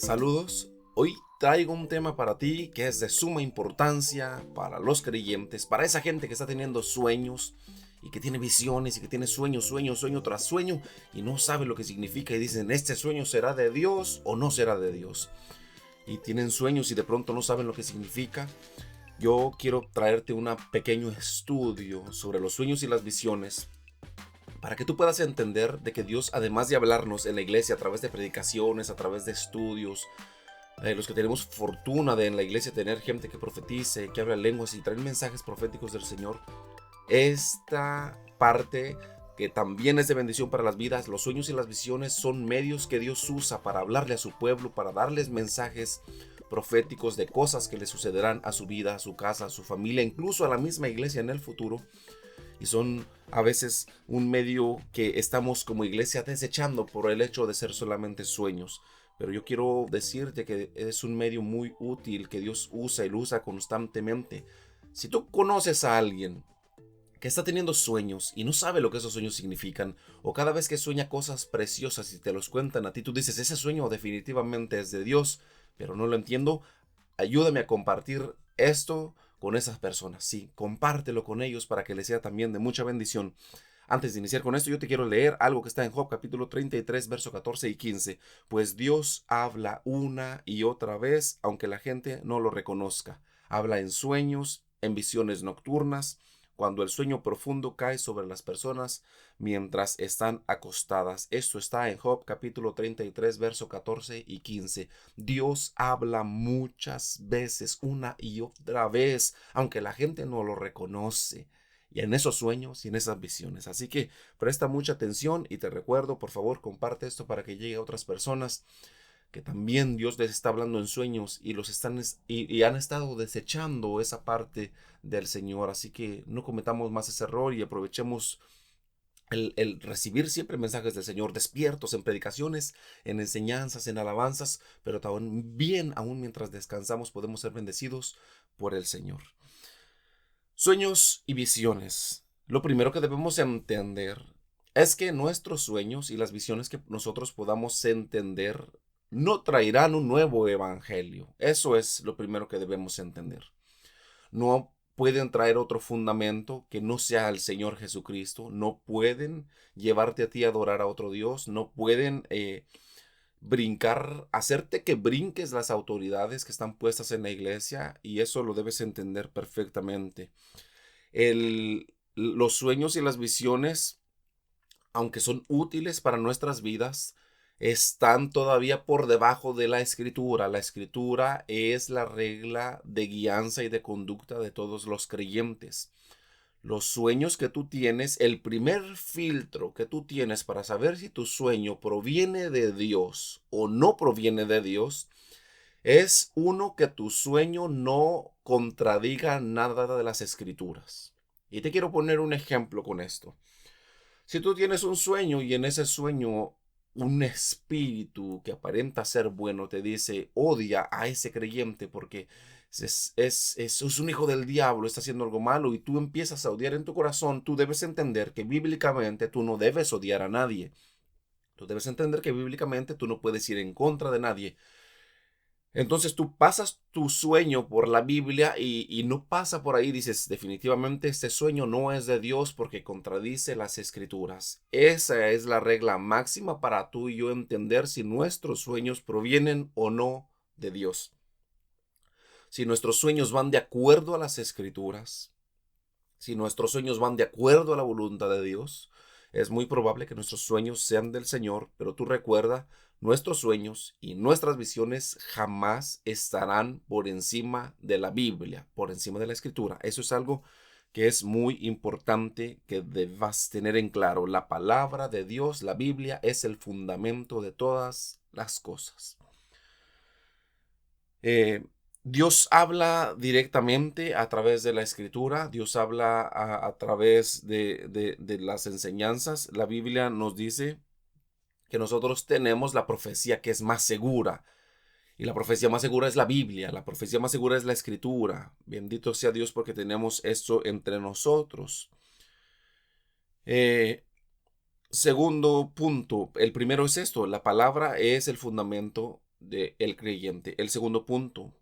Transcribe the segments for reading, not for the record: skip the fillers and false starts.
Saludos, hoy traigo un tema para ti que es de suma importancia para los creyentes, para esa gente que está teniendo sueños y que tiene visiones y que tiene sueño tras sueño y no sabe lo que significa y dicen, ¿este sueño será de Dios o no será de Dios? Y tienen sueños y de pronto no saben lo que significa. Yo quiero traerte un pequeño estudio sobre los sueños y las visiones para que tú puedas entender de que Dios, además de hablarnos en la iglesia a través de predicaciones, a través de estudios, los que tenemos fortuna de en la iglesia tener gente que profetice, que habla lenguas y traen mensajes proféticos del Señor, esta parte que también es de bendición para las vidas, los sueños y las visiones son medios que Dios usa para hablarle a su pueblo, para darles mensajes proféticos de cosas que le sucederán a su vida, a su casa, a su familia, incluso a la misma iglesia en el futuro. Y son a veces un medio que estamos como iglesia desechando por el hecho de ser solamente sueños. Pero yo quiero decirte que es un medio muy útil que Dios usa y lo usa constantemente. Si tú conoces a alguien que está teniendo sueños y no sabe lo que esos sueños significan, o cada vez que sueña cosas preciosas y te los cuentan a ti, tú dices, ese sueño definitivamente es de Dios, pero no lo entiendo, ayúdame a compartir esto con esas personas. Sí, compártelo con ellos para que les sea también de mucha bendición. Antes de iniciar con esto, yo te quiero leer algo que está en Job capítulo 33, verso 14 y 15. Pues Dios habla una y otra vez, aunque la gente no lo reconozca. Habla en sueños, en visiones nocturnas, cuando el sueño profundo cae sobre las personas mientras están acostadas. Esto está en Job capítulo 33, verso 14 y 15. Dios habla muchas veces, una y otra vez, aunque la gente no lo reconoce. Y en esos sueños y en esas visiones. Así que presta mucha atención y te recuerdo, por favor, comparte esto para que llegue a otras personas que también Dios les está hablando en sueños y los están y han estado desechando esa parte del Señor. Así que no cometamos más ese error y aprovechemos el recibir siempre mensajes del Señor, despiertos en predicaciones, en enseñanzas, en alabanzas, pero también aún mientras descansamos podemos ser bendecidos por el Señor. Sueños y visiones. Lo primero que debemos entender es que nuestros sueños y las visiones que nosotros podamos entender no traerán un nuevo evangelio. Eso es lo primero que debemos entender. No pueden traer otro fundamento que no sea el Señor Jesucristo. No pueden llevarte a ti a adorar a otro Dios. No pueden hacerte que brinques las autoridades que están puestas en la iglesia, y eso lo debes entender perfectamente. Los sueños y las visiones, aunque son útiles para nuestras vidas, están todavía por debajo de la escritura. La escritura es la regla de guianza y de conducta de todos los creyentes. Los sueños que tú tienes, el primer filtro que tú tienes para saber si tu sueño proviene de Dios o no proviene de Dios, es uno, que tu sueño no contradiga nada de las escrituras. Y te quiero poner un ejemplo con esto. Si tú tienes un sueño y en ese sueño un espíritu que aparenta ser bueno te dice, odia a ese creyente porque es un hijo del diablo, está haciendo algo malo, y tú empiezas a odiar en tu corazón, tú debes entender que bíblicamente tú no debes odiar a nadie. Tú debes entender que bíblicamente tú no puedes ir en contra de nadie. Entonces tú pasas tu sueño por la Biblia y no pasa por ahí, dices, definitivamente este sueño no es de Dios porque contradice las escrituras. Esa es la regla máxima para tú y yo entender si nuestros sueños provienen o no de Dios. Si nuestros sueños van de acuerdo a las escrituras, si nuestros sueños van de acuerdo a la voluntad de Dios, es muy probable que nuestros sueños sean del Señor, pero tú recuerda, nuestros sueños y nuestras visiones jamás estarán por encima de la Biblia, por encima de la Escritura. Eso es algo que es muy importante que debas tener en claro. La palabra de Dios, la Biblia, es el fundamento de todas las cosas. Eh, Dios habla directamente a través de la escritura. Dios habla a través de las enseñanzas. La Biblia nos dice que nosotros tenemos la profecía que es más segura. Y la profecía más segura es la Biblia. La profecía más segura es la escritura. Bendito sea Dios porque tenemos esto entre nosotros. Eh, Segundo punto, el primero es esto, la palabra es el fundamento del creyente. El segundo punto,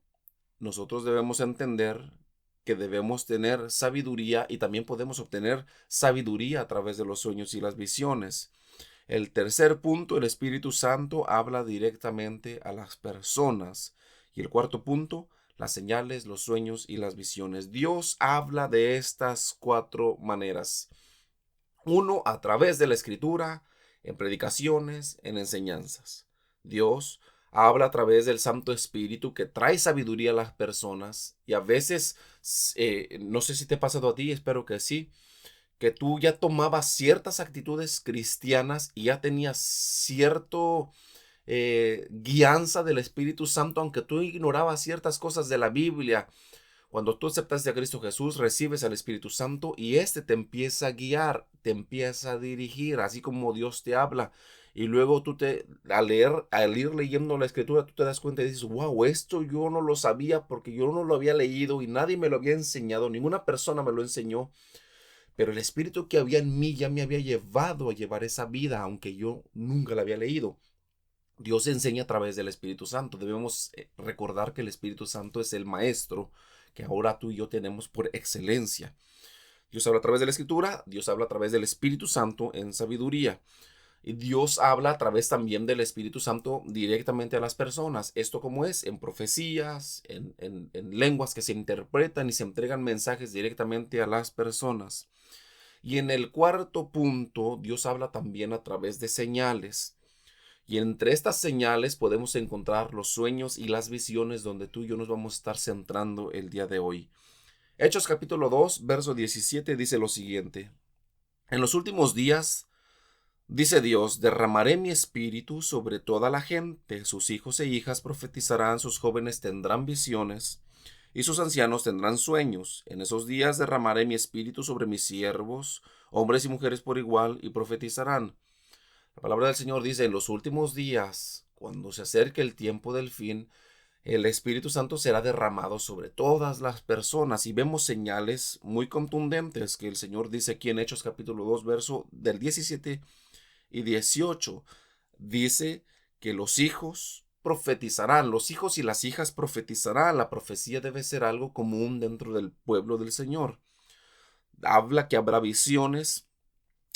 nosotros debemos entender que debemos tener sabiduría y también podemos obtener sabiduría a través de los sueños y las visiones. El tercer punto, el Espíritu Santo habla directamente a las personas. Y el cuarto punto, las señales, los sueños y las visiones. Dios habla de estas cuatro maneras. Uno, a través de la Escritura, en predicaciones, en enseñanzas. Dios habla a través del Santo Espíritu que trae sabiduría a las personas y a veces, no sé si te ha pasado a ti, espero que sí, que tú ya tomabas ciertas actitudes cristianas y ya tenías cierto guianza del Espíritu Santo, aunque tú ignorabas ciertas cosas de la Biblia. Cuando tú aceptaste a Cristo Jesús, recibes al Espíritu Santo y este te empieza a guiar, te empieza a dirigir, así como Dios te habla. Y luego al ir leyendo la Escritura, tú te das cuenta y dices, wow, esto yo no lo sabía porque yo no lo había leído y nadie me lo había enseñado, ninguna persona me lo enseñó. Pero el Espíritu que había en mí ya me había llevado a llevar esa vida, aunque yo nunca la había leído. Dios enseña a través del Espíritu Santo. Debemos recordar que el Espíritu Santo es el maestro que ahora tú y yo tenemos por excelencia. Dios habla a través de la Escritura, Dios habla a través del Espíritu Santo en sabiduría. Y Dios habla a través también del Espíritu Santo directamente a las personas. Esto como es, en profecías, en lenguas que se interpretan y se entregan mensajes directamente a las personas. Y en el cuarto punto, Dios habla también a través de señales. Y entre estas señales podemos encontrar los sueños y las visiones donde tú y yo nos vamos a estar centrando el día de hoy. Hechos capítulo 2, verso 17 dice lo siguiente. En los últimos días, dice Dios, derramaré mi espíritu sobre toda la gente. Sus hijos e hijas profetizarán, sus jóvenes tendrán visiones y sus ancianos tendrán sueños. En esos días derramaré mi espíritu sobre mis siervos, hombres y mujeres por igual, y profetizarán. La palabra del Señor dice, en los últimos días, cuando se acerque el tiempo del fin, el Espíritu Santo será derramado sobre todas las personas y vemos señales muy contundentes que el Señor dice aquí en Hechos capítulo 2, verso del 17 y 18. Dice que los hijos profetizarán, los hijos y las hijas profetizarán. La profecía debe ser algo común dentro del pueblo del Señor. Habla que habrá visiones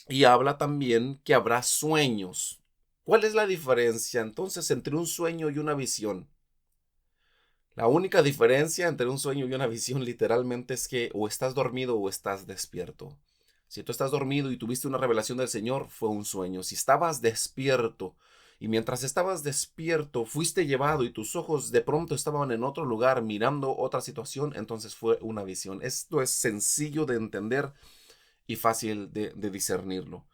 y habla también que habrá sueños. ¿Cuál es la diferencia entonces entre un sueño y una visión? La única diferencia entre un sueño y una visión literalmente es que o estás dormido o estás despierto. Si tú estás dormido y tuviste una revelación del Señor, fue un sueño. Si estabas despierto y mientras estabas despierto fuiste llevado y tus ojos de pronto estaban en otro lugar mirando otra situación, entonces fue una visión. Esto es sencillo de entender y fácil de discernirlo.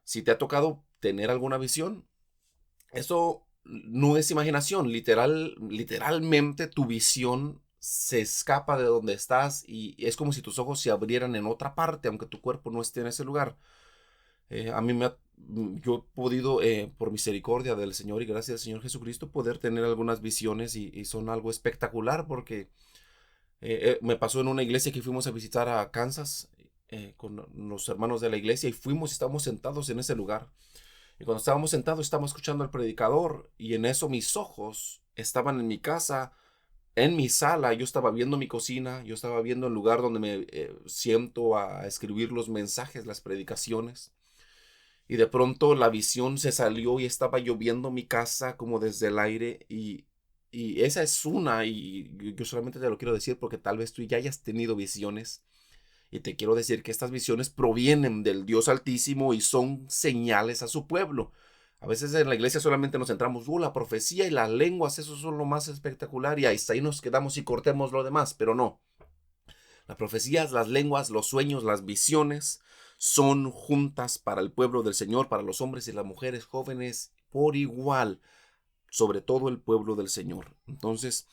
Si te ha tocado tener alguna visión, eso no es imaginación, literalmente tu visión se escapa de donde estás y es como si tus ojos se abrieran en otra parte, aunque tu cuerpo no esté en ese lugar. A mí yo he podido, por misericordia del Señor y gracias al Señor Jesucristo, poder tener algunas visiones y son algo espectacular porque me pasó en una iglesia que fuimos a visitar a Kansas con los hermanos de la iglesia y fuimos y estábamos sentados en ese lugar. Y cuando estábamos sentados, estábamos escuchando al predicador y en eso mis ojos estaban en mi casa, en mi sala, yo estaba viendo mi cocina, yo estaba viendo el lugar donde me siento a escribir los mensajes, las predicaciones. Y de pronto la visión se salió y estaba lloviendo mi casa como desde el aire y esa es una, y yo solamente te lo quiero decir porque tal vez tú ya hayas tenido visiones. Y te quiero decir que estas visiones provienen del Dios Altísimo y son señales a su pueblo. A veces en la iglesia solamente nos centramos, la profecía y las lenguas, eso son lo más espectacular y ahí, hasta ahí nos quedamos y cortemos lo demás, pero no. Las profecías, las lenguas, los sueños, las visiones son juntas para el pueblo del Señor, para los hombres y las mujeres jóvenes por igual, sobre todo el pueblo del Señor. Entonces,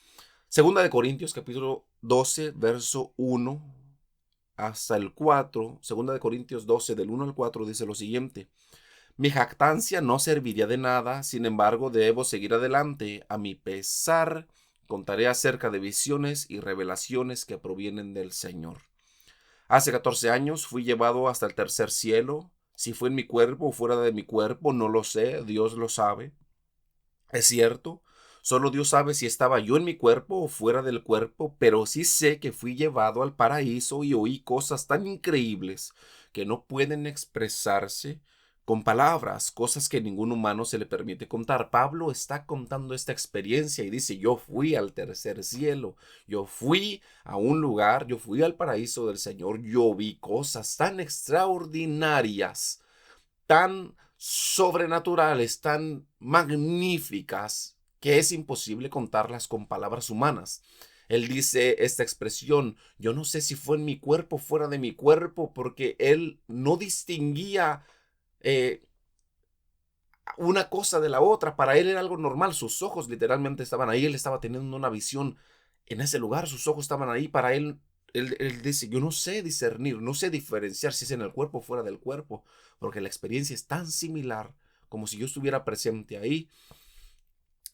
segunda de Corintios capítulo 12, verso 1 hasta el 4, segunda de Corintios 12, del 1 al 4, dice lo siguiente. Mi jactancia no serviría de nada, sin embargo, debo seguir adelante. A mi pesar, contaré acerca de visiones y revelaciones que provienen del Señor. Hace 14 años fui llevado hasta el tercer cielo. Si fue en mi cuerpo o fuera de mi cuerpo, no lo sé, Dios lo sabe. Es cierto, Solo Dios sabe si estaba yo en mi cuerpo o fuera del cuerpo, pero sí sé que fui llevado al paraíso y oí cosas tan increíbles que no pueden expresarse con palabras, cosas que ningún humano se le permite contar. Pablo está contando esta experiencia y dice, yo fui al tercer cielo, yo fui a un lugar, yo fui al paraíso del Señor, yo vi cosas tan extraordinarias, tan sobrenaturales, tan magníficas, que es imposible contarlas con palabras humanas. Él dice esta expresión, yo no sé si fue en mi cuerpo o fuera de mi cuerpo, porque él no distinguía eh, una cosa de la otra. Para él era algo normal, sus ojos literalmente estaban ahí, él estaba teniendo una visión en ese lugar, sus ojos estaban ahí, para él, él dice, yo no sé discernir, no sé diferenciar si es en el cuerpo o fuera del cuerpo, porque la experiencia es tan similar como si yo estuviera presente ahí,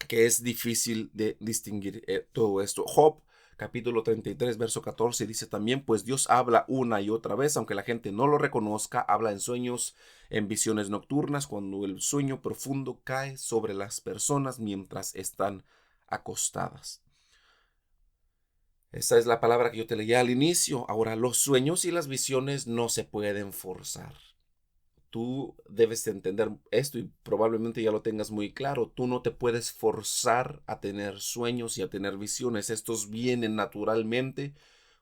que es difícil de distinguir todo esto. Job capítulo 33, verso 14 dice también, pues Dios habla una y otra vez, aunque la gente no lo reconozca, habla en sueños, en visiones nocturnas, cuando el sueño profundo cae sobre las personas mientras están acostadas. Esa es la palabra que yo te leía al inicio. Ahora, los sueños y las visiones no se pueden forzar. Tú debes entender esto y probablemente ya lo tengas muy claro. Tú no te puedes forzar a tener sueños y a tener visiones. Estos vienen naturalmente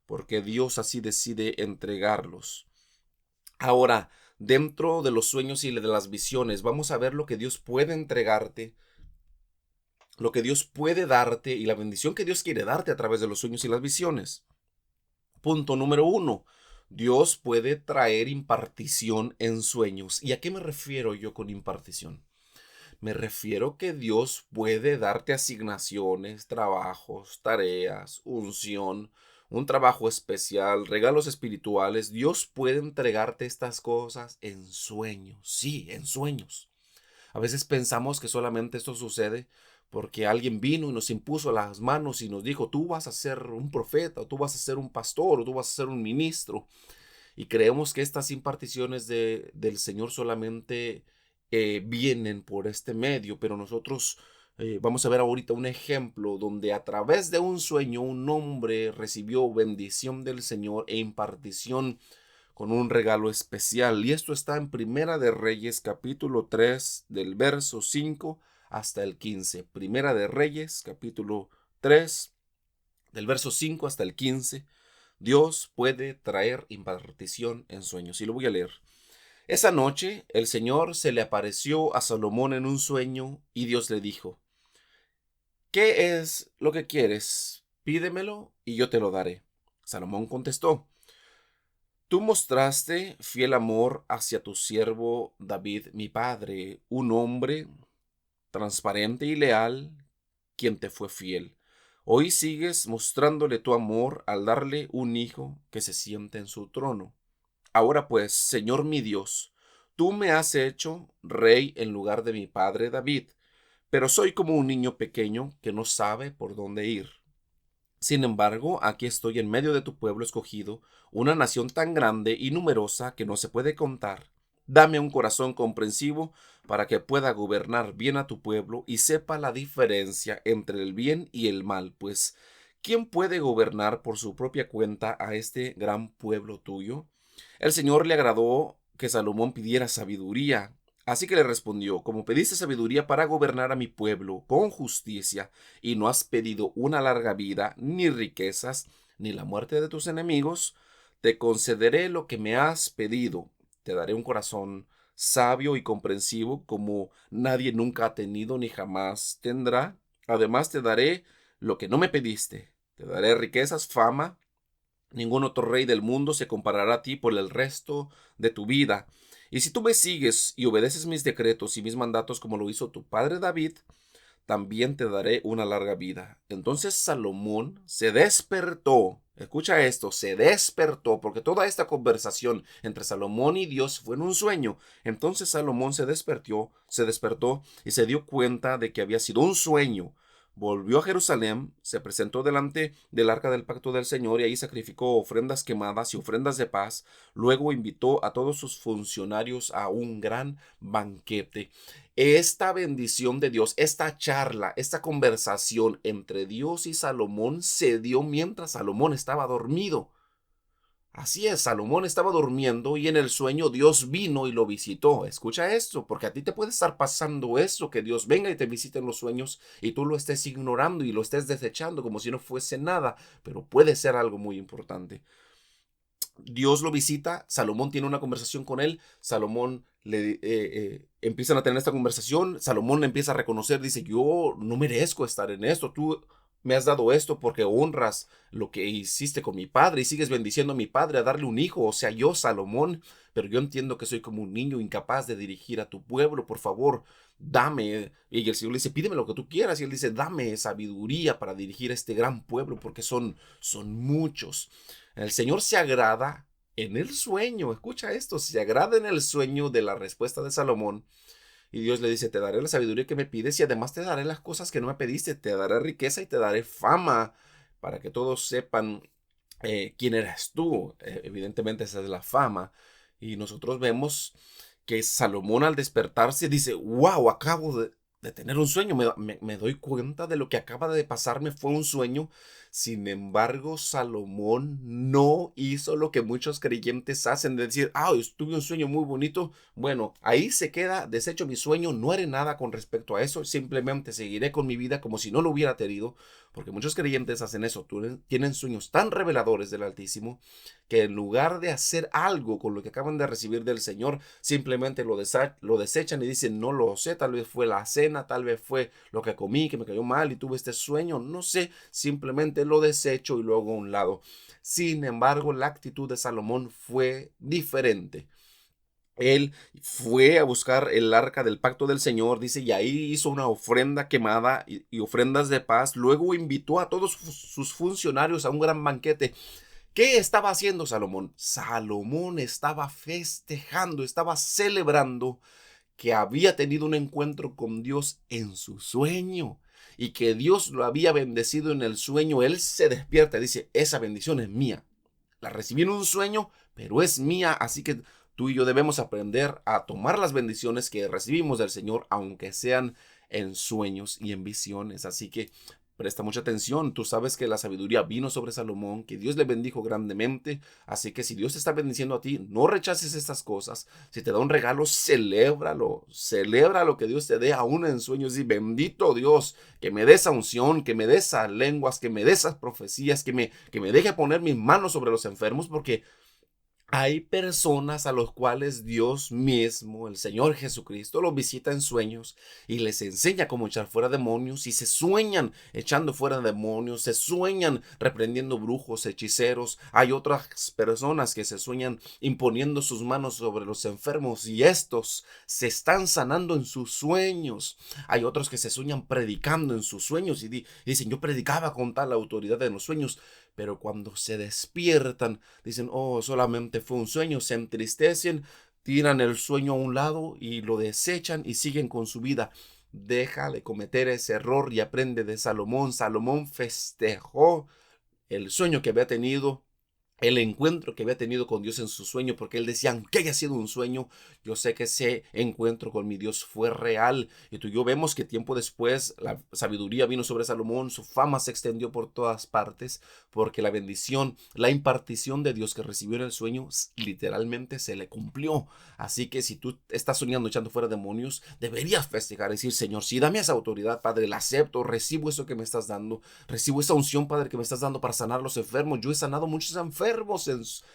porque Dios así decide entregarlos. Ahora, dentro de los sueños y de las visiones, vamos a ver lo que Dios puede entregarte, lo que Dios puede darte y la bendición que Dios quiere darte a través de los sueños y las visiones. Punto número 1. Dios puede traer impartición en sueños. ¿Y a qué me refiero yo con impartición? Me refiero que Dios puede darte asignaciones, trabajos, tareas, unción, un trabajo especial, regalos espirituales. Dios puede entregarte estas cosas en sueños. Sí, en sueños. A veces pensamos que solamente esto sucede porque alguien vino y nos impuso las manos y nos dijo, tú vas a ser un profeta, o tú vas a ser un pastor, o tú vas a ser un ministro. Y creemos que estas imparticiones del Señor solamente vienen por este medio, pero nosotros vamos a ver ahorita un ejemplo donde a través de un sueño un hombre recibió bendición del Señor e impartición con un regalo especial. Y esto está en Primera de Reyes, capítulo 3, del verso 5 hasta el 15. Primera de Reyes, capítulo 3, del verso 5 hasta el 15. Dios puede traer impartición en sueños. Y lo voy a leer. Esa noche el Señor se le apareció a Salomón en un sueño y Dios le dijo, ¿qué es lo que quieres? Pídemelo y yo te lo daré. Salomón contestó, tú mostraste fiel amor hacia tu siervo David, mi padre, un hombre transparente y leal, quien te fue fiel. Hoy sigues mostrándole tu amor al darle un hijo que se siente en su trono. Ahora pues, Señor mi Dios, tú me has hecho rey en lugar de mi padre David, pero soy como un niño pequeño que no sabe por dónde ir. Sin embargo, aquí estoy en medio de tu pueblo escogido, una nación tan grande y numerosa que no se puede contar. Dame un corazón comprensivo para que pueda gobernar bien a tu pueblo y sepa la diferencia entre el bien y el mal, pues ¿quién puede gobernar por su propia cuenta a este gran pueblo tuyo? El Señor le agradó que Salomón pidiera sabiduría. Así que le respondió, como pediste sabiduría para gobernar a mi pueblo con justicia, y no has pedido una larga vida, ni riquezas, ni la muerte de tus enemigos, te concederé lo que me has pedido. Te daré un corazón sabio y comprensivo como nadie nunca ha tenido ni jamás tendrá. Además te daré lo que no me pediste. Te daré riquezas, fama. Ningún otro rey del mundo se comparará a ti por el resto de tu vida. Y si tú me sigues y obedeces mis decretos y mis mandatos como lo hizo tu padre David, también te daré una larga vida. Entonces Salomón se despertó. Escucha esto, se despertó, porque toda esta conversación entre Salomón y Dios fue en un sueño. Entonces Salomón se despertó y se dio cuenta de que había sido un sueño. volvió a Jerusalén, se presentó delante del arca del pacto del Señor y ahí sacrificó ofrendas quemadas y ofrendas de paz. Luego invitó a todos sus funcionarios a un gran banquete. Esta bendición de Dios, esta charla, esta conversación entre Dios y Salomón se dio mientras Salomón estaba dormido. Así es, Salomón estaba durmiendo y en el sueño Dios vino y lo visitó. Escucha esto, porque a ti te puede estar pasando eso, que Dios venga y te visite en los sueños y tú lo estés ignorando y lo estés desechando como si no fuese nada, pero puede ser algo muy importante. Dios lo visita, Salomón tiene una conversación con él, Salomón empiezan a tener esta conversación, Salomón empieza a reconocer, dice, yo no merezco estar en esto, tú me has dado esto porque honras lo que hiciste con mi padre y sigues bendiciendo a mi padre a darle un hijo, o sea, yo, Salomón, pero yo entiendo que soy como un niño incapaz de dirigir a tu pueblo, por favor, dame. Y el Señor le dice, pídeme lo que tú quieras, y él dice, dame sabiduría para dirigir a este gran pueblo porque son muchos. El Señor se agrada en el sueño, escucha esto, se agrada en el sueño de la respuesta de Salomón. Y Dios le dice, te daré la sabiduría que me pides y además te daré las cosas que no me pediste, te daré riqueza y te daré fama para que todos sepan quién eres tú. Evidentemente esa es la fama. Y nosotros vemos que Salomón al despertarse dice, wow, acabo de tener un sueño, me doy cuenta de lo que acaba de pasarme fue un sueño. Sin embargo, Salomón no hizo lo que muchos creyentes hacen, de decir, tuve un sueño muy bonito. Bueno, ahí se queda, desecho mi sueño, no haré nada con respecto a eso, simplemente seguiré con mi vida como si no lo hubiera tenido, porque muchos creyentes hacen eso, tienen sueños tan reveladores del Altísimo, que en lugar de hacer algo con lo que acaban de recibir del Señor, simplemente lo desechan y dicen, no lo sé, tal vez fue la cena, tal vez fue lo que comí, que me cayó mal y tuve este sueño, no sé, simplemente lo desecho y luego a un lado. Sin embargo, la actitud de Salomón fue diferente. Él fue a buscar el arca del pacto del Señor, dice, y ahí hizo una ofrenda quemada y ofrendas de paz. Luego invitó a todos sus funcionarios a un gran banquete. ¿Qué estaba haciendo Salomón? Salomón estaba festejando, estaba celebrando que había tenido un encuentro con Dios en su sueño y que Dios lo había bendecido en el sueño. Él se despierta y dice, esa bendición es mía. La recibí en un sueño, pero es mía, así que tú y yo debemos aprender a tomar las bendiciones que recibimos del Señor, aunque sean en sueños y en visiones. Así que presta mucha atención. Tú sabes que la sabiduría vino sobre Salomón, que Dios le bendijo grandemente. Así que si Dios te está bendiciendo a ti, no rechaces estas cosas. Si te da un regalo, celébralo. Celebra lo que Dios te dé aún en sueños. Y bendito Dios, que me dé esa unción, que me dé esas lenguas, que me dé esas profecías, que me deje poner mis manos sobre los enfermos, porque hay personas a los cuales Dios mismo, el Señor Jesucristo, los visita en sueños y les enseña cómo echar fuera demonios y se sueñan echando fuera demonios, se sueñan reprendiendo brujos, hechiceros. Hay otras personas que se sueñan imponiendo sus manos sobre los enfermos y estos se están sanando en sus sueños. Hay otros que se sueñan predicando en sus sueños y dicen, yo predicaba con tal autoridad en los sueños, pero cuando se despiertan, dicen, solamente fue un sueño, se entristecen, tiran el sueño a un lado y lo desechan y siguen con su vida. Deja de cometer ese error y aprende de Salomón. Salomón festejó el sueño que había tenido, el encuentro que había tenido con Dios en su sueño, porque él decía, aunque haya sido un sueño, yo sé que ese encuentro con mi Dios fue real. Y tú y yo vemos que tiempo después la sabiduría vino sobre Salomón, su fama se extendió por todas partes, porque la bendición, la impartición de Dios que recibió en el sueño, literalmente se le cumplió. Así que si tú estás soñando echando fuera demonios, deberías festejar, decir, Señor, sí, dame esa autoridad, Padre, la acepto, recibo eso que me estás dando, recibo esa unción, Padre, que me estás dando para sanar a los enfermos. Yo he sanado muchos enfermos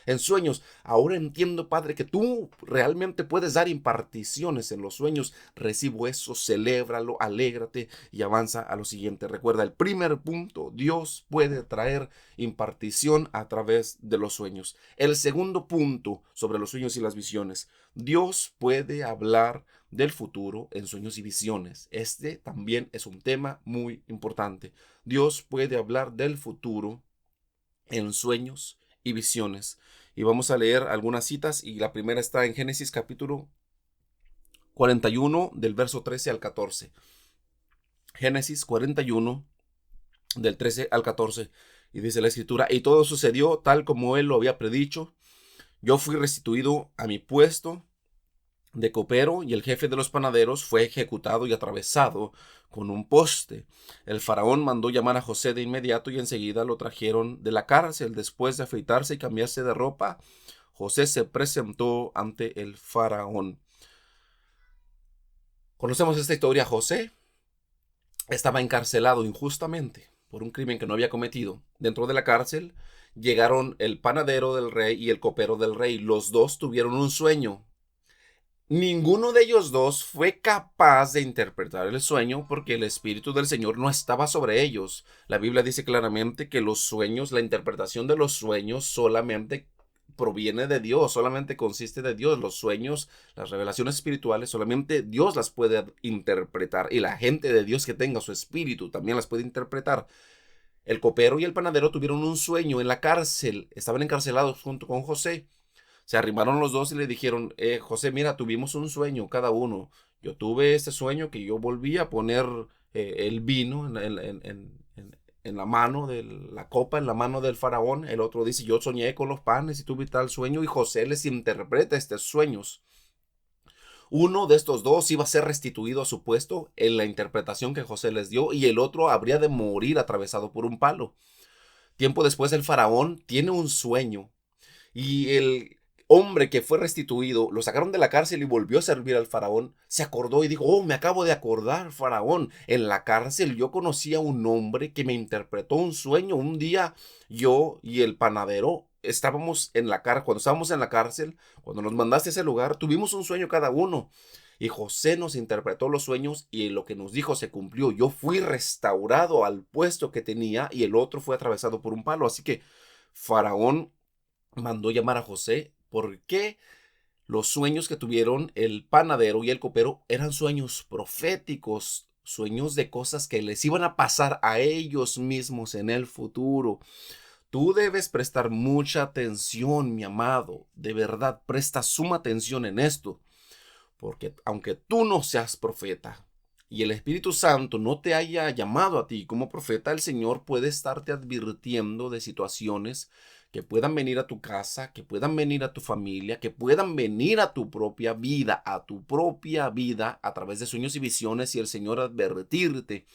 en sueños. Ahora entiendo, Padre, que tú realmente puedes dar imparticiones en los sueños. Recibo eso, celébralo, alégrate y avanza a lo siguiente. Recuerda el primer punto, Dios puede traer impartición a través de los sueños. El segundo punto sobre los sueños y las visiones, Dios puede hablar del futuro en sueños y visiones. Este también es un tema muy importante. Dios puede hablar del futuro en sueños y visiones. Y vamos a leer algunas citas y la primera está en Génesis capítulo 41 del verso 13 al 14. Génesis 41 del 13 al 14. Y dice la escritura, y todo sucedió tal como él lo había predicho. Yo fui restituido a mi puesto de copero y el jefe de los panaderos fue ejecutado y atravesado con un poste. El faraón mandó llamar a José de inmediato y enseguida lo trajeron de la cárcel. Después de afeitarse y cambiarse de ropa, José se presentó ante el faraón. Conocemos esta historia. José estaba encarcelado injustamente por un crimen que no había cometido. Dentro de la cárcel llegaron el panadero del rey y el copero del rey. Los dos tuvieron un sueño. Ninguno de ellos dos fue capaz de interpretar el sueño porque el Espíritu del Señor no estaba sobre ellos. La Biblia dice claramente que los sueños, la interpretación de los sueños solamente proviene de Dios, solamente consiste de Dios. Los sueños, las revelaciones espirituales, solamente Dios las puede interpretar y la gente de Dios que tenga su espíritu también las puede interpretar. El copero y el panadero tuvieron un sueño en la cárcel, estaban encarcelados junto con José. Se arrimaron los dos y le dijeron, José, mira, tuvimos un sueño cada uno. Yo tuve este sueño que yo volví a poner el vino en la mano de la copa, en la mano del faraón. El otro dice, yo soñé con los panes y tuve tal sueño. Y José les interpreta estos sueños. Uno de estos dos iba a ser restituido a su puesto en la interpretación que José les dio y el otro habría de morir atravesado por un palo. Tiempo después el faraón tiene un sueño y el hombre que fue restituido, lo sacaron de la cárcel y volvió a servir al faraón, se acordó y dijo, oh, me acabo de acordar, faraón, en la cárcel yo conocí a un hombre que me interpretó un sueño. Un día yo y el panadero estábamos en la cárcel, cuando estábamos en la cárcel, cuando nos mandaste a ese lugar, tuvimos un sueño cada uno. Y José nos interpretó los sueños y lo que nos dijo se cumplió. Yo fui restaurado al puesto que tenía y el otro fue atravesado por un palo. Así que Faraón mandó llamar a José porque los sueños que tuvieron el panadero y el copero eran sueños proféticos, sueños de cosas que les iban a pasar a ellos mismos en el futuro. Tú debes prestar mucha atención, mi amado. De verdad, presta suma atención en esto. Porque aunque tú no seas profeta y el Espíritu Santo no te haya llamado a ti como profeta, el Señor puede estarte advirtiendo de situaciones que puedan venir a tu casa, que puedan venir a tu familia, que puedan venir a tu propia vida, a través de sueños y visiones, y el Señor advertirte.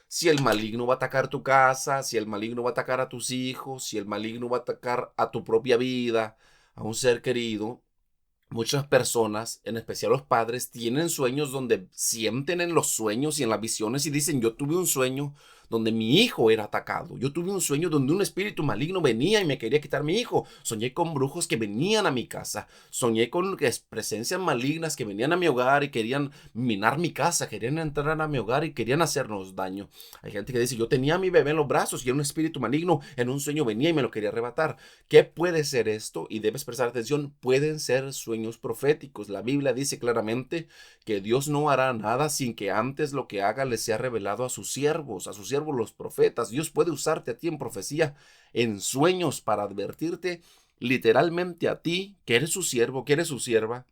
Si el maligno va a atacar tu casa, si el maligno va a atacar a tus hijos, si el maligno va a atacar a tu propia vida, a un ser querido. Muchas personas, en especial los padres, tienen sueños donde sienten en los sueños y en las visiones y dicen, yo tuve un sueño donde mi hijo era atacado. Yo tuve un sueño donde un espíritu maligno venía y me quería quitar mi hijo. Soñé con brujos que venían a mi casa. Soñé con presencias malignas que venían a mi hogar y querían minar mi casa, querían entrar a mi hogar y querían hacernos daño. Hay gente que dice, yo tenía a mi bebé en los brazos y era un espíritu maligno en un sueño venía y me lo quería arrebatar. ¿Qué puede ser esto? Y debes prestar atención. Pueden ser sueños proféticos. La Biblia dice claramente que Dios no hará nada sin que antes lo que haga les sea revelado a sus siervos los profetas. Dios puede usarte a ti en profecía, en sueños, para advertirte literalmente a ti, que eres su siervo, que eres su sierva,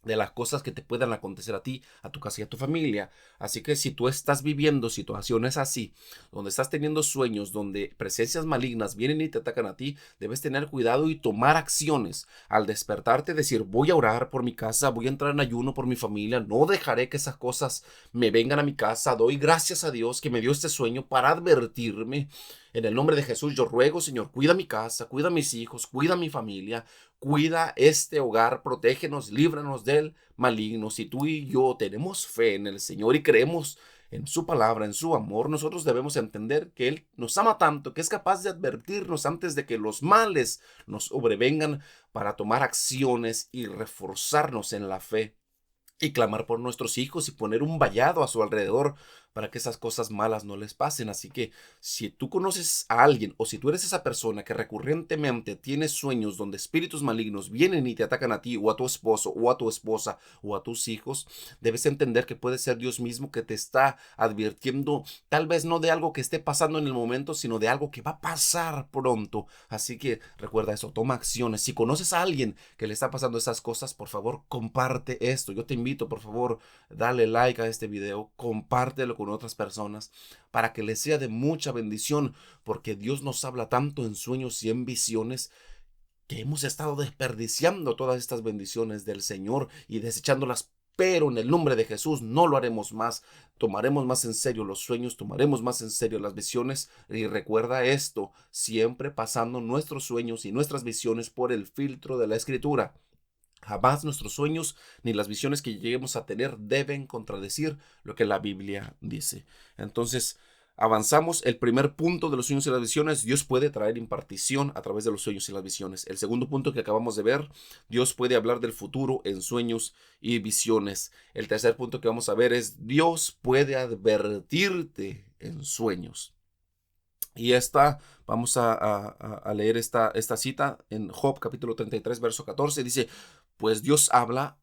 de las cosas que te puedan acontecer a ti, a tu casa y a tu familia. Así que si tú estás viviendo situaciones así, donde estás teniendo sueños, donde presencias malignas vienen y te atacan a ti, debes tener cuidado y tomar acciones. Al despertarte, decir, voy a orar por mi casa, voy a entrar en ayuno por mi familia, no dejaré que esas cosas me vengan a mi casa. Doy gracias a Dios que me dio este sueño para advertirme. En el nombre de Jesús yo ruego, Señor, cuida mi casa, cuida a mis hijos, cuida a mi familia, cuida este hogar, protégenos, líbranos del maligno. Si tú y yo tenemos fe en el Señor y creemos en su palabra, en su amor, nosotros debemos entender que Él nos ama tanto, que es capaz de advertirnos antes de que los males nos sobrevengan para tomar acciones y reforzarnos en la fe y clamar por nuestros hijos y poner un vallado a su alrededor para que esas cosas malas no les pasen. Así que si tú conoces a alguien o si tú eres esa persona que recurrentemente tiene sueños donde espíritus malignos vienen y te atacan a ti o a tu esposo o a tu esposa o a tus hijos, debes entender que puede ser Dios mismo que te está advirtiendo, tal vez no de algo que esté pasando en el momento, sino de algo que va a pasar pronto. Así que recuerda eso, toma acciones. Si conoces a alguien que le está pasando esas cosas, por favor, comparte esto. Yo te invito, por favor, dale like a este video, compártelo con otras personas, para que les sea de mucha bendición, porque Dios nos habla tanto en sueños y en visiones que hemos estado desperdiciando todas estas bendiciones del Señor y desechándolas. Pero en el nombre de Jesús no lo haremos más. Tomaremos más en serio los sueños, tomaremos más en serio las visiones. Y recuerda esto, siempre pasando nuestros sueños y nuestras visiones por el filtro de la Escritura. Jamás nuestros sueños ni las visiones que lleguemos a tener deben contradecir lo que la Biblia dice. Entonces, avanzamos. El primer punto de los sueños y las visiones: Dios puede traer impartición a través de los sueños y las visiones. El segundo punto que acabamos de ver: Dios puede hablar del futuro en sueños y visiones. El tercer punto que vamos a ver es: Dios puede advertirte en sueños. Y vamos a leer esta cita en Job capítulo 33, verso 14. Dice: pues Dios habla,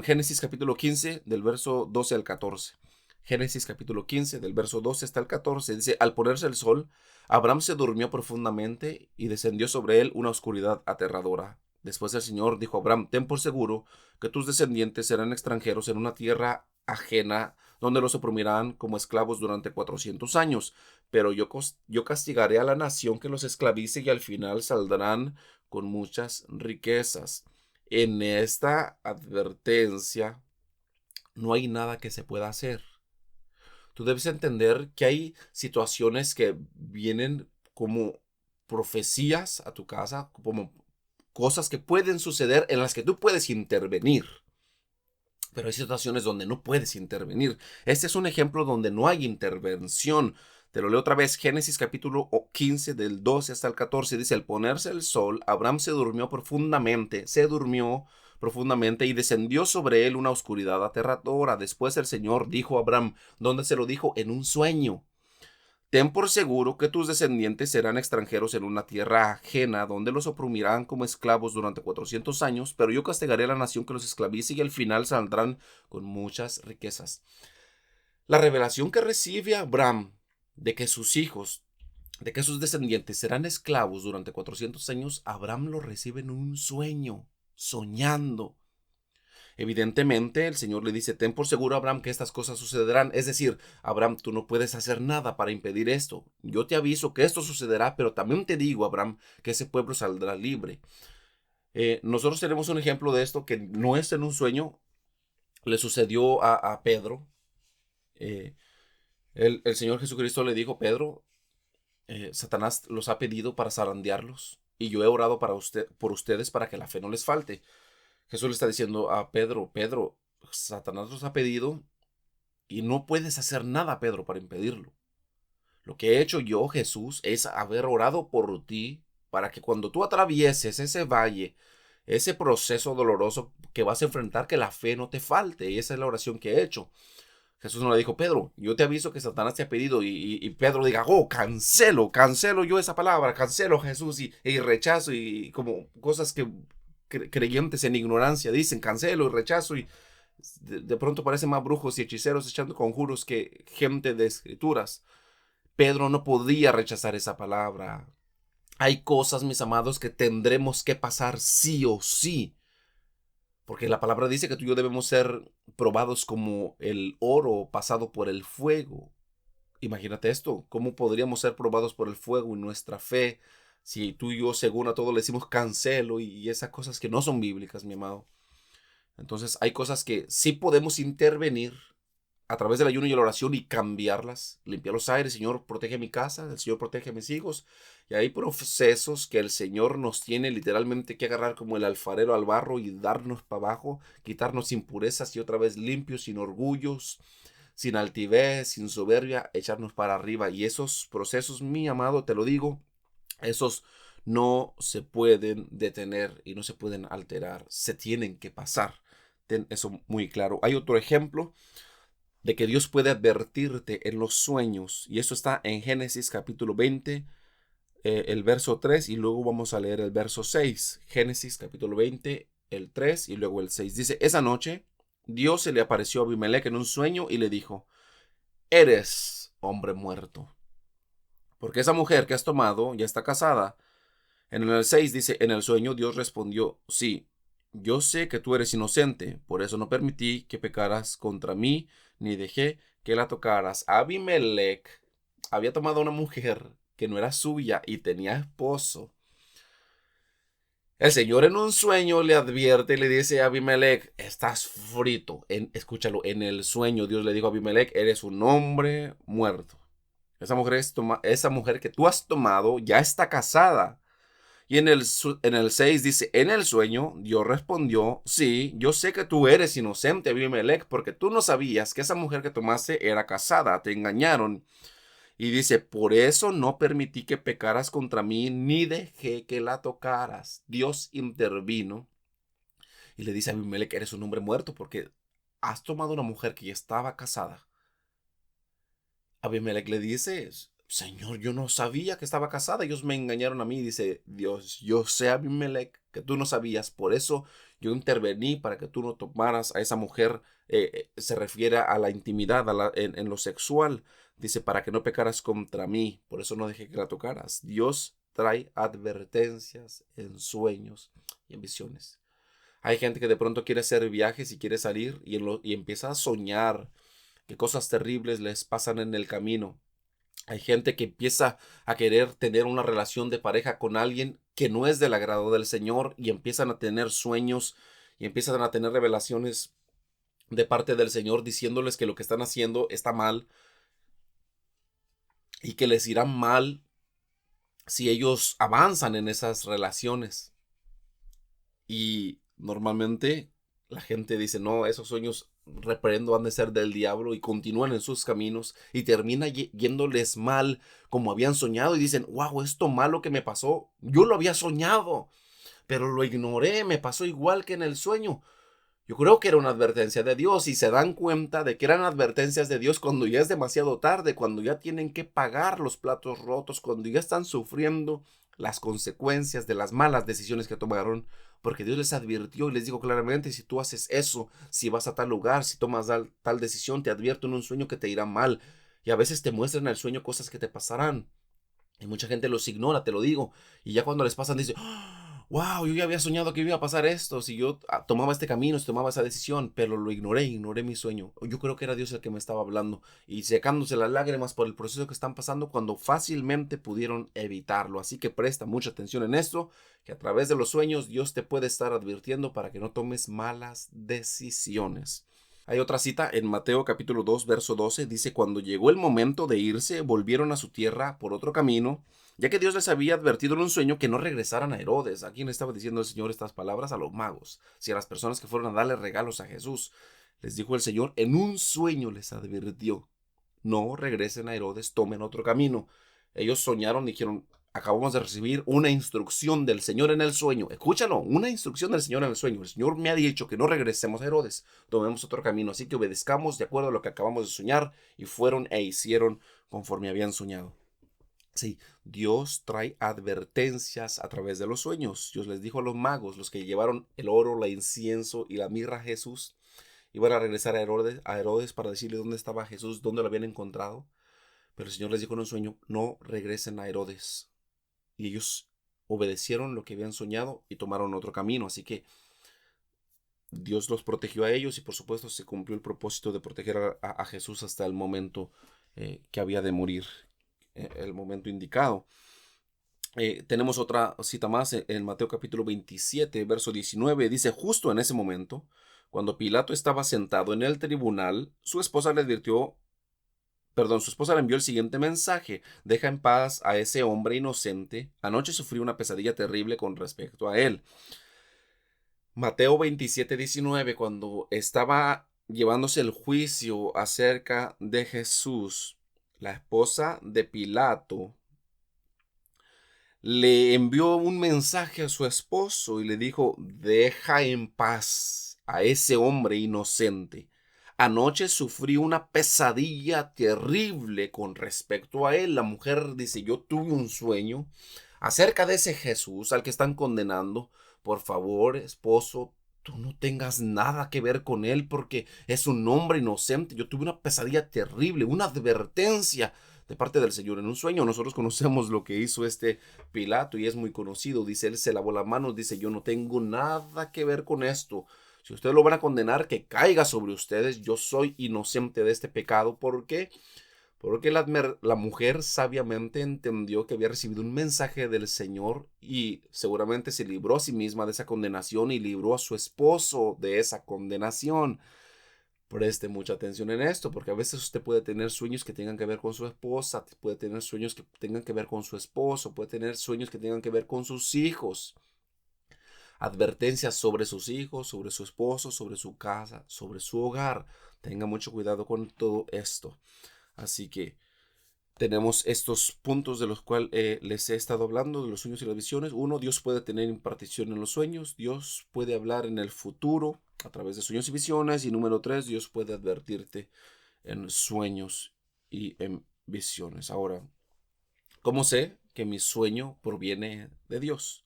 Génesis capítulo 15 del verso 12 al 14. Génesis capítulo 15 del verso 12 hasta el 14. Dice: al ponerse el sol, Abraham se durmió profundamente y descendió sobre él una oscuridad aterradora. Después el Señor dijo a Abraham: ten por seguro que tus descendientes serán extranjeros en una tierra ajena, donde los oprimirán como esclavos durante 400 años. Pero yo castigaré a la nación que los esclavice y al final saldrán con muchas riquezas. En esta advertencia no hay nada que se pueda hacer. Tú debes entender que hay situaciones que vienen como profecías a tu casa, como cosas que pueden suceder en las que tú puedes intervenir. Pero hay situaciones donde no puedes intervenir. Este es un ejemplo donde no hay intervención. Te lo leo otra vez. Génesis capítulo 15 del 12 hasta el 14. Dice: al ponerse el sol, Abraham se durmió profundamente y descendió sobre él una oscuridad aterradora. Después el Señor dijo a Abraham, ¿dónde se lo dijo? En un sueño: ten por seguro que tus descendientes serán extranjeros en una tierra ajena, donde los oprimirán como esclavos durante 400 años, pero yo castigaré a la nación que los esclavice y al final saldrán con muchas riquezas. La revelación que recibe Abraham de que sus hijos, de que sus descendientes serán esclavos durante 400 años, Abraham lo recibe en un sueño, soñando. Evidentemente, el Señor le dice: ten por seguro, Abraham, que estas cosas sucederán. Es decir, Abraham, tú no puedes hacer nada para impedir esto. Yo te aviso que esto sucederá, pero también te digo, Abraham, que ese pueblo saldrá libre. Nosotros tenemos un ejemplo de esto que no es en un sueño. Le sucedió a Pedro. El Señor Jesucristo le dijo: Pedro, Satanás los ha pedido para zarandearlos, y yo he orado por ustedes para que la fe no les falte. Jesús le está diciendo a Pedro: Pedro, Satanás los ha pedido y no puedes hacer nada, Pedro, para impedirlo. Lo que he hecho yo, Jesús, es haber orado por ti para que cuando tú atravieses ese valle, ese proceso doloroso que vas a enfrentar, que la fe no te falte. Y esa es la oración que he hecho. Jesús no le dijo: Pedro, yo te aviso que Satanás te ha pedido, y Pedro diga: oh, cancelo yo esa palabra, cancelo, Jesús, y rechazo, y como cosas que creyentes en ignorancia dicen: cancelo y rechazo, y de pronto parecen más brujos y hechiceros echando conjuros que gente de escrituras. Pedro no podía rechazar esa palabra. Hay cosas, mis amados, que tendremos que pasar sí o sí, porque la palabra dice que tú y yo debemos ser probados como el oro pasado por el fuego. Imagínate esto: ¿cómo podríamos ser probados por el fuego en nuestra fe si tú y yo, según a todo, le decimos cancelo y esas cosas que no son bíblicas, mi amado? Entonces hay cosas que sí podemos intervenir a través del ayuno y la oración y cambiarlas, limpiar los aires. Señor, protege mi casa, el Señor protege a mis hijos. Y hay procesos que el Señor nos tiene literalmente que agarrar como el alfarero al barro y darnos para abajo, quitarnos impurezas y otra vez limpios, sin orgullos, sin altivez, sin soberbia, echarnos para arriba. Y esos procesos, mi amado, te lo digo, esos no se pueden detener y no se pueden alterar, se tienen que pasar. Ten eso muy claro. Hay otro ejemplo de que Dios puede advertirte en los sueños, y eso está en Génesis capítulo 20, el verso 3, y luego vamos a leer el verso 6. Génesis capítulo 20, el 3 y luego el 6. Dice: esa noche Dios se le apareció a Abimelech en un sueño y le dijo: eres hombre muerto, porque esa mujer que has tomado ya está casada. En el 6 dice: en el sueño Dios respondió: sí, yo sé que tú eres inocente, por eso no permití que pecaras contra mí ni dejé que la tocaras. Abimelech había tomado a una mujer que no era suya y tenía esposo. El Señor en un sueño le advierte y le dice a Abimelech, estás frito. Escúchalo, en el sueño Dios le dijo a Abimelech, eres un hombre muerto. Esa mujer que tú has tomado ya está casada. Y en el 6 dice, en el sueño Dios respondió, sí, yo sé que tú eres inocente, Abimelech, porque tú no sabías que esa mujer que tomaste era casada, te engañaron. Y dice, por eso no permití que pecaras contra mí, ni dejé que la tocaras. Dios intervino y le dice a Abimelech, eres un hombre muerto porque has tomado una mujer que ya estaba casada. Abimelech le dice, Señor, yo no sabía que estaba casada, ellos me engañaron a mí. Dice Dios, yo sé, Abimelech, que tú no sabías, por eso yo intervení para que tú no tomaras a esa mujer. Se refiere a la intimidad, en lo sexual. Dice, para que no pecaras contra mí, por eso no dejé que la tocaras. Dios trae advertencias en sueños y en visiones. Hay gente que de pronto quiere hacer viajes y quiere salir y empieza a soñar que cosas terribles les pasan en el camino. Hay gente que empieza a querer tener una relación de pareja con alguien que no es del agrado del Señor y empiezan a tener sueños y empiezan a tener revelaciones de parte del Señor diciéndoles que lo que están haciendo está mal y que les irá mal si ellos avanzan en esas relaciones. Y normalmente la gente dice, no, esos sueños reprendo han de ser del diablo y continúan en sus caminos y termina yéndoles mal como habían soñado y dicen, wow, esto malo que me pasó, yo lo había soñado, pero lo ignoré, me pasó igual que en el sueño. Yo creo que era una advertencia de Dios y se dan cuenta de que eran advertencias de Dios cuando ya es demasiado tarde, cuando ya tienen que pagar los platos rotos, cuando ya están sufriendo las consecuencias de las malas decisiones que tomaron, porque Dios les advirtió y les dijo claramente, si tú haces eso, si vas a tal lugar, si tomas tal decisión, te advierto en un sueño que te irá mal. Y a veces te muestran en el sueño cosas que te pasarán. Y mucha gente los ignora, te lo digo. Y ya cuando les pasan, dice, wow, yo ya había soñado que iba a pasar esto. Si yo tomaba este camino, si tomaba esa decisión, pero lo ignoré mi sueño. Yo creo que era Dios el que me estaba hablando y secándose las lágrimas por el proceso que están pasando cuando fácilmente pudieron evitarlo. Así que presta mucha atención en esto, que a través de los sueños Dios te puede estar advirtiendo para que no tomes malas decisiones. Hay otra cita en Mateo capítulo 2, verso 12. Dice, cuando llegó el momento de irse, volvieron a su tierra por otro camino, ya que Dios les había advertido en un sueño que no regresaran a Herodes. ¿A quién le estaba diciendo el Señor estas palabras? A los magos. Si a las personas que fueron a darle regalos a Jesús. Les dijo el Señor, en un sueño les advirtió, no regresen a Herodes, tomen otro camino. Ellos soñaron, dijeron, acabamos de recibir una instrucción del Señor en el sueño. Escúchalo, una instrucción del Señor en el sueño. El Señor me ha dicho que no regresemos a Herodes, tomemos otro camino. Así que obedezcamos de acuerdo a lo que acabamos de soñar. Y fueron e hicieron conforme habían soñado. Sí, Dios trae advertencias a través de los sueños. Dios les dijo a los magos, los que llevaron el oro, la incienso y la mirra a Jesús, iban a regresar a Herodes para decirle dónde estaba Jesús, dónde lo habían encontrado. Pero el Señor les dijo en un sueño, no regresen a Herodes. Y ellos obedecieron lo que habían soñado y tomaron otro camino. Así que Dios los protegió a ellos y por supuesto se cumplió el propósito de proteger a Jesús hasta el momento que había de morir, el momento indicado. Tenemos otra cita más en Mateo capítulo 27, verso 19. Dice, justo en ese momento, cuando Pilato estaba sentado en el tribunal, su esposa le envió el siguiente mensaje: deja en paz a ese hombre inocente. Anoche sufrí una pesadilla terrible con respecto a él. Mateo 27, 19, cuando estaba llevándose el juicio acerca de Jesús, la esposa de Pilato le envió un mensaje a su esposo y le dijo, deja en paz a ese hombre inocente. Anoche sufrí una pesadilla terrible con respecto a él. La mujer dice, yo tuve un sueño acerca de ese Jesús al que están condenando. Por favor, esposo, tú no tengas nada que ver con él porque es un hombre inocente. Yo tuve una pesadilla terrible, una advertencia de parte del Señor en un sueño. Nosotros conocemos lo que hizo este Pilato y es muy conocido. Dice, él se lavó las manos, dice, yo no tengo nada que ver con esto. Si ustedes lo van a condenar, que caiga sobre ustedes. Yo soy inocente de este pecado. ¿Por qué? Porque la mujer sabiamente entendió que había recibido un mensaje del Señor y seguramente se libró a sí misma de esa condenación y libró a su esposo de esa condenación. Preste mucha atención en esto, porque a veces usted puede tener sueños que tengan que ver con su esposa, puede tener sueños que tengan que ver con su esposo, puede tener sueños que tengan que ver con sus hijos. Advertencias sobre sus hijos, sobre su esposo, sobre su casa, sobre su hogar. Tenga mucho cuidado con todo esto. Así que tenemos estos puntos de los cuales les he estado hablando, de los sueños y las visiones. Uno, Dios puede tener impartición en los sueños. Dios puede hablar en el futuro a través de sueños y visiones. Y número tres, Dios puede advertirte en sueños y en visiones. Ahora, ¿cómo sé que mi sueño proviene de Dios?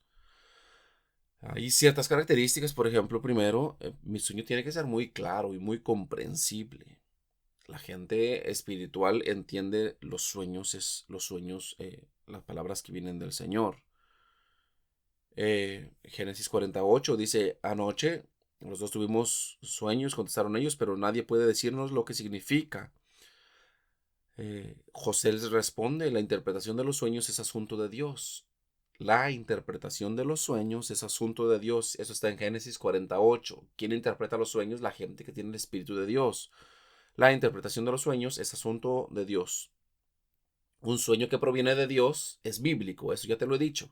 Hay ciertas características. Por ejemplo, primero, mi sueño tiene que ser muy claro y muy comprensible. La gente espiritual entiende los sueños, las palabras que vienen del Señor. Génesis 48 dice, anoche los dos tuvimos sueños, contestaron ellos, pero nadie puede decirnos lo que significa. José les responde, la interpretación de los sueños es asunto de Dios. La interpretación de los sueños es asunto de Dios. Eso está en Génesis 48. ¿Quién interpreta los sueños? La gente que tiene el Espíritu de Dios. La interpretación de los sueños es asunto de Dios. Un sueño que proviene de Dios es bíblico, eso ya te lo he dicho.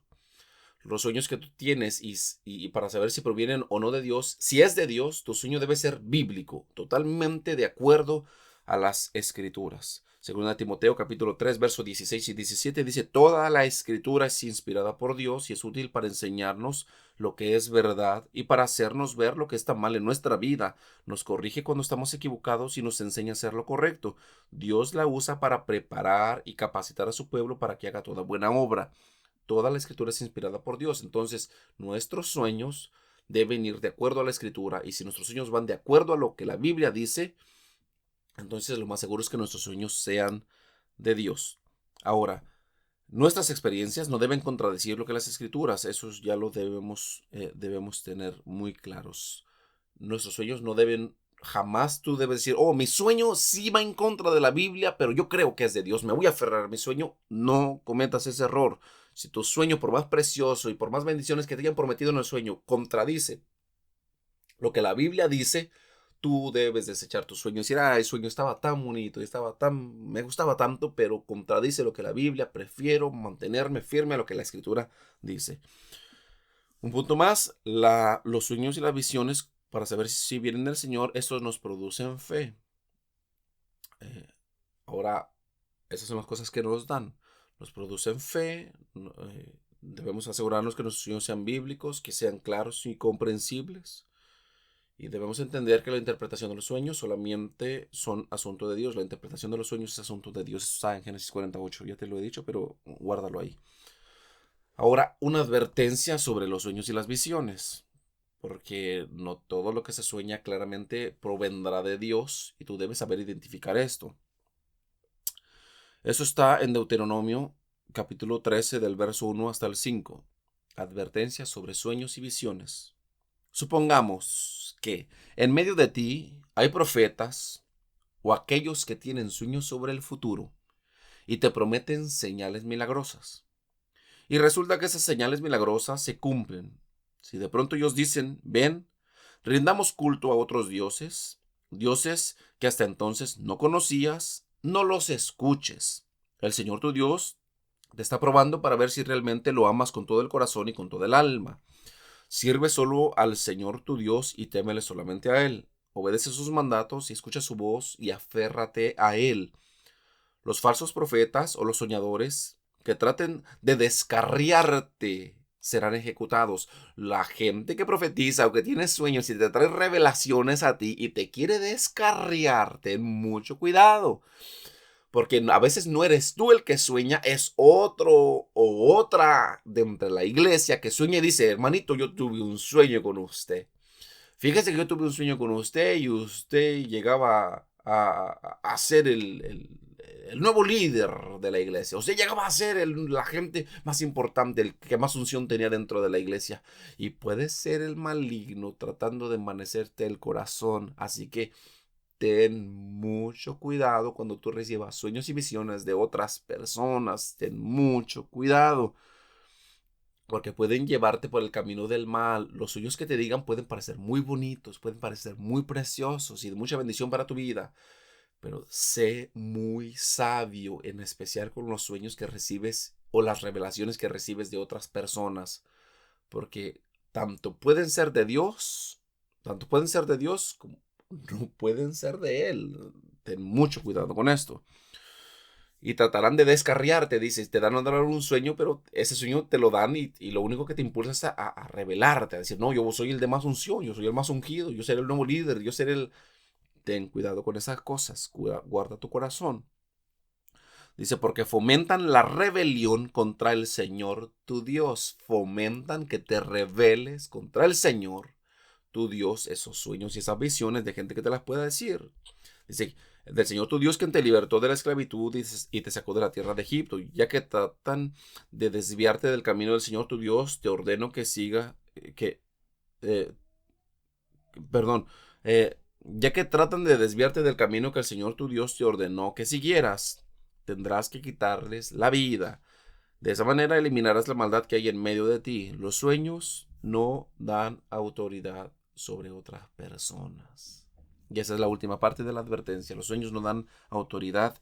Los sueños que tú tienes y para saber si provienen o no de Dios, si es de Dios, tu sueño debe ser bíblico, totalmente de acuerdo a las escrituras. Según Timoteo capítulo 3, versos 16 y 17 dice, toda la escritura es inspirada por Dios y es útil para enseñarnos lo que es verdad y para hacernos ver lo que está mal en nuestra vida. Nos corrige cuando estamos equivocados y nos enseña a hacer lo correcto. Dios la usa para preparar y capacitar a su pueblo para que haga toda buena obra. Toda la escritura es inspirada por Dios. Entonces, nuestros sueños deben ir de acuerdo a la escritura. Y si nuestros sueños van de acuerdo a lo que la Biblia dice, entonces lo más seguro es que nuestros sueños sean de Dios. Ahora, nuestras experiencias no deben contradecir lo que las escrituras. Eso ya lo debemos tener muy claros. Nuestros sueños no deben, jamás tú debes decir, oh, mi sueño sí va en contra de la Biblia, pero yo creo que es de Dios, me voy a aferrar a mi sueño. No cometas ese error. Si tu sueño, por más precioso y por más bendiciones que te hayan prometido en el sueño, contradice lo que la Biblia dice, tú debes desechar tu sueño y decir, el sueño estaba tan bonito, me gustaba tanto, pero contradice lo que la Biblia, prefiero mantenerme firme a lo que la Escritura dice. Un punto más, los sueños y las visiones, para saber si vienen del Señor, estos nos producen fe. Ahora, esas son las cosas que nos dan. Nos producen fe, debemos asegurarnos que nuestros sueños sean bíblicos, que sean claros y comprensibles. Y debemos entender que la interpretación de los sueños solamente son asunto de Dios. La interpretación de los sueños es asunto de Dios. Eso está en Génesis 48. Ya te lo he dicho, pero guárdalo ahí. Ahora, una advertencia sobre los sueños y las visiones. Porque no todo lo que se sueña claramente provendrá de Dios y tú debes saber identificar esto. Eso está en Deuteronomio capítulo 13 del verso 1 hasta el 5. Advertencia sobre sueños y visiones. Supongamos que en medio de ti hay profetas o aquellos que tienen sueños sobre el futuro y te prometen señales milagrosas. Y resulta que esas señales milagrosas se cumplen. Si de pronto ellos dicen, ven, rindamos culto a otros dioses, dioses que hasta entonces no conocías, no los escuches. El Señor tu Dios te está probando para ver si realmente lo amas con todo el corazón y con todo el alma. Sirve solo al Señor tu Dios y témele solamente a Él. Obedece sus mandatos y escucha su voz y aférrate a Él. Los falsos profetas o los soñadores que traten de descarriarte serán ejecutados. La gente que profetiza o que tiene sueños y te trae revelaciones a ti y te quiere descarriar, ten mucho cuidado. Porque a veces no eres tú el que sueña, es otro o otra de entre la iglesia que sueña y dice, hermanito, yo tuve un sueño con usted. Fíjese que yo tuve un sueño con usted y usted llegaba a hacer el nuevo líder de la iglesia. O sea, llegaba a ser la gente más importante, el que más unción tenía dentro de la iglesia. Y puede ser el maligno tratando de envanecerte el corazón. Así que ten mucho cuidado cuando tú recibas sueños y visiones de otras personas. Ten mucho cuidado, porque pueden llevarte por el camino del mal. Los sueños que te digan pueden parecer muy bonitos, pueden parecer muy preciosos y de mucha bendición para tu vida. Pero sé muy sabio, en especial con los sueños que recibes o las revelaciones que recibes de otras personas. Porque tanto pueden ser de Dios como no pueden ser de Él. Ten mucho cuidado con esto. Y tratarán de descarriarte, dices, te dan a dar un sueño, pero ese sueño te lo dan y lo único que te impulsa es a rebelarte, a decir, no, yo soy el de más unción, yo soy el más ungido, yo seré el nuevo líder, yo seré el... Ten cuidado con esas cosas, guarda tu corazón. Dice, porque fomentan la rebelión contra el Señor tu Dios. Fomentan que te rebeles contra el Señor tu Dios, esos sueños y esas visiones de gente que te las pueda decir. Dice, del Señor tu Dios, quien te libertó de la esclavitud y te sacó de la tierra de Egipto. Ya que tratan de desviarte del camino del Señor tu Dios, te ordeno que siga, eh, perdón, ya que tratan de desviarte del camino que el Señor tu Dios te ordenó que siguieras, tendrás que quitarles la vida. De esa manera eliminarás la maldad que hay en medio de ti. Los sueños no dan autoridad sobre otras personas. Y esa es la última parte de la advertencia. Los sueños no dan autoridad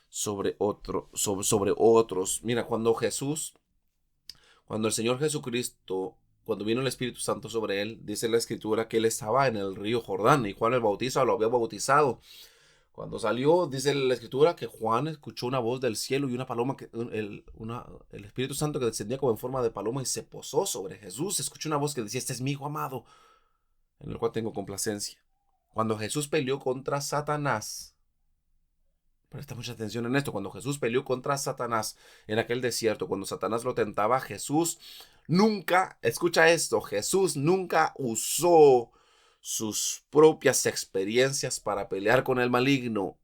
sobre otros. Mira, cuando el Señor Jesucristo, cuando vino el Espíritu Santo sobre él, dice la Escritura que él estaba en el río Jordán y Juan el Bautista lo había bautizado. Cuando salió, dice la Escritura que Juan escuchó una voz del cielo y una paloma, el Espíritu Santo que descendía como en forma de paloma y se posó sobre Jesús. Escuchó una voz que decía, este es mi Hijo amado, en el cual tengo complacencia. Cuando Jesús peleó contra Satanás, presta mucha atención en esto, cuando Jesús peleó contra Satanás en aquel desierto, cuando Satanás lo tentaba, Jesús nunca, escucha esto, Jesús nunca usó sus propias experiencias para pelear con el maligno.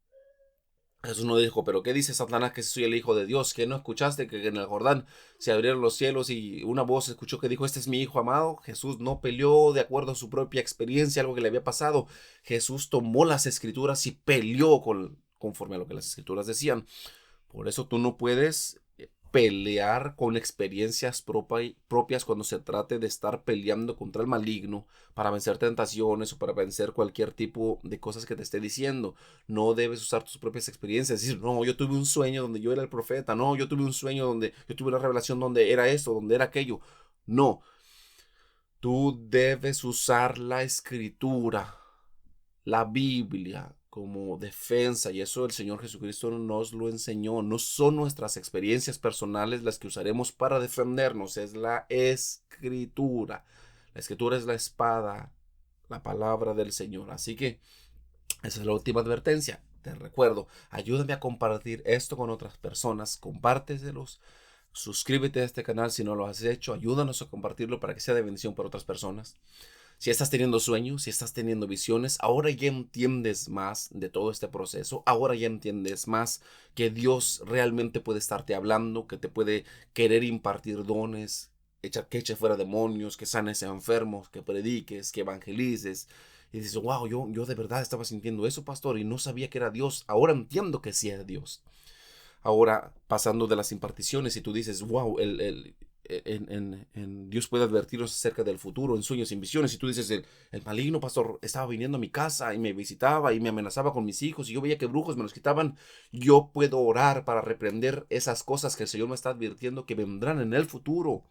Jesús no dijo, pero ¿qué dice Satanás que soy el Hijo de Dios? ¿Que no escuchaste que en el Jordán se abrieron los cielos y una voz escuchó que dijo, este es mi Hijo amado? Jesús no peleó de acuerdo a su propia experiencia, algo que le había pasado. Jesús tomó las escrituras y peleó conforme a lo que las escrituras decían. Por eso tú no puedes pelear con experiencias propias cuando se trate de estar peleando contra el maligno para vencer tentaciones o para vencer cualquier tipo de cosas que te esté diciendo. No debes usar tus propias experiencias, decir, no, yo tuve un sueño donde yo era el profeta, no, yo tuve un sueño donde yo tuve una revelación donde era esto, donde era aquello. No, tú debes usar la escritura, la Biblia, como defensa, y eso el Señor Jesucristo nos lo enseñó. No son nuestras experiencias personales las que usaremos para defendernos, es la Escritura. La Escritura es la espada, la palabra del Señor. Así que esa es la última advertencia. Te recuerdo, ayúdame a compartir esto con otras personas, compárteselos. Suscríbete a este canal si no lo has hecho, ayúdanos a compartirlo para que sea de bendición para otras personas. Si estás teniendo sueños, si estás teniendo visiones, ahora ya entiendes más de todo este proceso, ahora ya entiendes más que Dios realmente puede estarte hablando, que te puede querer impartir dones, que eche fuera demonios, que sanes a enfermos, que prediques, que evangelices. Y dices, wow, yo de verdad estaba sintiendo eso, pastor, y no sabía que era Dios. Ahora entiendo que sí es Dios. Ahora, pasando de las imparticiones, y tú dices, wow, Dios puede advertirnos acerca del futuro en sueños y en visiones. Y tú dices, el maligno pastor estaba viniendo a mi casa y me visitaba y me amenazaba con mis hijos y yo veía que brujos me los quitaban. Yo puedo orar para reprender esas cosas que el Señor me está advirtiendo que vendrán en el futuro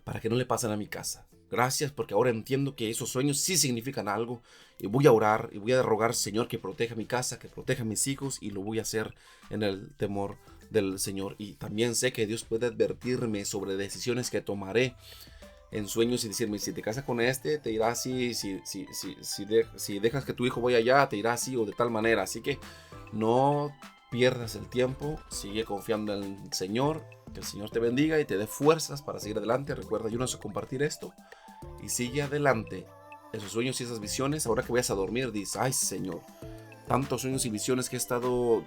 para que no le pasen a mi casa. Gracias, porque ahora entiendo que esos sueños sí significan algo. Y voy a orar y voy a rogar, Señor, que proteja mi casa, que proteja a mis hijos, y lo voy a hacer en el temor del Señor. Y también sé que Dios puede advertirme sobre decisiones que tomaré en sueños y decirme, si te casas con este, te irá así, si dejas que tu hijo vaya allá, te irá así o de tal manera. Así que no pierdas el tiempo, sigue confiando en el Señor, que el Señor te bendiga y te dé fuerzas para seguir adelante. Recuerda, ayúdanos a compartir esto y sigue adelante. Esos sueños y esas visiones, ahora que vayas a dormir, dices, ay Señor, tantos sueños y visiones que he estado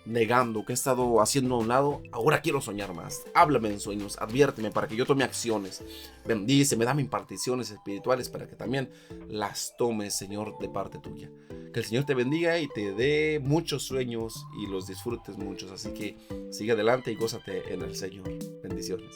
negando, que he estado haciendo a un lado, ahora quiero soñar más. Háblame en sueños, adviérteme para que yo tome acciones. Bendíceme, dame imparticiones espirituales para que también las tomes, Señor, de parte tuya. Que el Señor te bendiga y te dé muchos sueños y los disfrutes muchos. Así que sigue adelante y gózate en el Señor. Bendiciones.